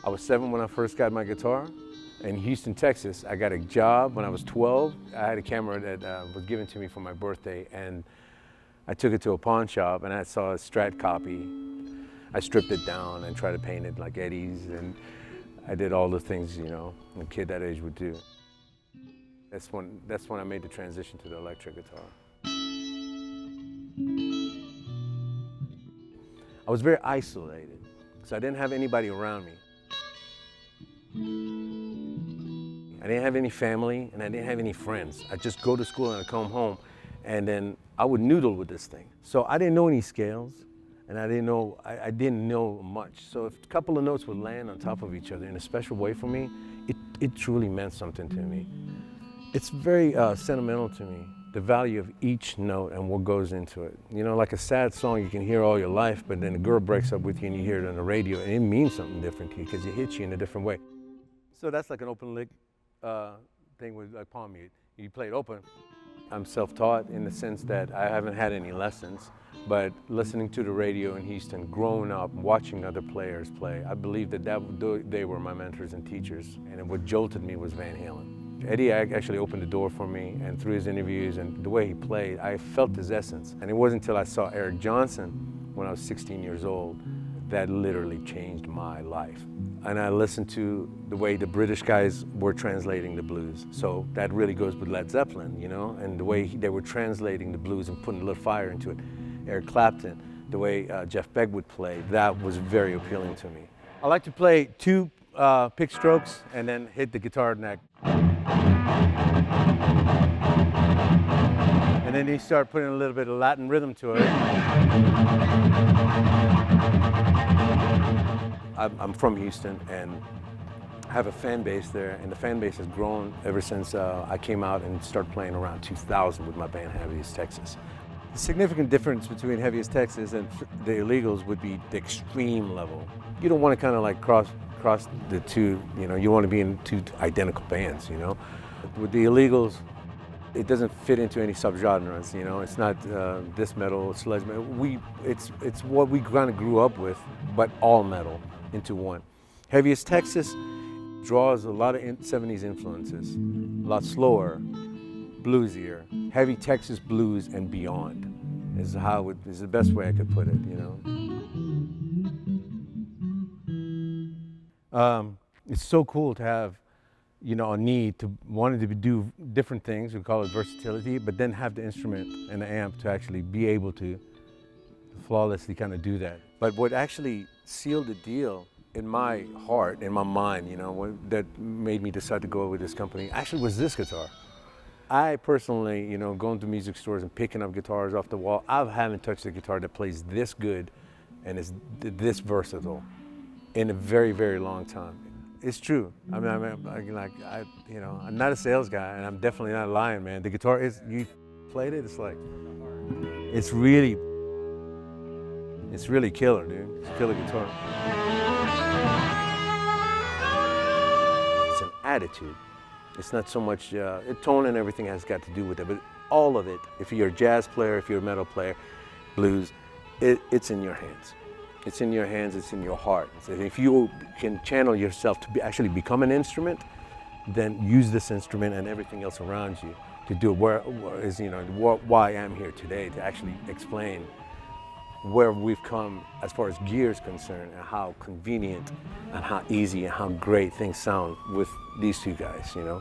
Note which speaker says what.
Speaker 1: I was 7 when I first got my guitar. In Houston, Texas, I got a job when I was 12. I had a camera that was given to me for my birthday, and I took it to a pawn shop and I saw a Strat copy. I stripped it down and tried to paint it like Eddie's, and I did all the things, you know, a kid that age would do. That's when I made the transition to the electric guitar. I was very isolated, because I didn't have anybody around me. I didn't have any family, and I didn't have any friends. I'd just go to school and I'd come home, and then I would noodle with this thing. So I didn't know any scales, and I didn't know much. So if a couple of notes would land on top of each other in a special way for me, it truly meant something to me. It's very sentimental to me, the value of each note and what goes into it. You know, like a sad song you can hear all your life, but then a girl breaks up with you and you hear it on the radio, and it means something different to you because it hits you in a different way. So that's like an open lick thing with like palm mute. You play it open. I'm self-taught in the sense that I haven't had any lessons, but listening to the radio in Houston, growing up, watching other players play, I believe that they were my mentors and teachers, and what jolted me was Van Halen. Eddie actually opened the door for me, and through his interviews and the way he played, I felt his essence. And it wasn't until I saw Eric Johnson when I was 16 years old that literally changed my life. And I listened to the way the British guys were translating the blues. So that really goes with Led Zeppelin, you know, and the way they were translating the blues and putting a little fire into it. Eric Clapton, the way Jeff Beck would play, that was very appealing to me. I like to play 2 pick strokes and then hit the guitar neck. And then you start putting a little bit of Latin rhythm to it. I'm from Houston and I have a fan base there, and the fan base has grown ever since I came out and started playing around 2000 with my band Heaviest Texas. The significant difference between Heaviest Texas and the Illegals would be the extreme level. You don't want to kind of like cross the two, you know, you want to be in 2 identical bands, you know. With the Illegals, it doesn't fit into any subgenres, you know. It's not this metal, sludge metal. It's what we kind of grew up with, but all metal into one. Heaviest Texas draws a lot of 70s influences, a lot slower, bluesier. Heavy Texas blues and beyond is the best way I could put it, you know. It's so cool to have, you know, a need to wanting to do different things. We call it versatility, but then have the instrument and the amp to actually be able to flawlessly kind of do that. But what actually sealed the deal in my heart, in my mind, you know, that made me decide to go with this company actually was this guitar. I personally, you know, going to music stores and picking up guitars off the wall, I haven't touched a guitar that plays this good and is this versatile in a very, very long time. It's true. I mean, you know, I'm not a sales guy, and I'm definitely not lying, man. The guitar is, you played it, it's like, it's really killer, dude. It's a killer guitar. It's an attitude. It's not so much, tone and everything has got to do with it, but all of it, if you're a jazz player, if you're a metal player, blues, it's in your hands. It's in your hands, it's in your heart. So if you can channel yourself to actually become an instrument, then use this instrument and everything else around you to do why I'm here today, to actually explain where we've come as far as gear is concerned, and how convenient and how easy and how great things sound with these 2 guys, you know.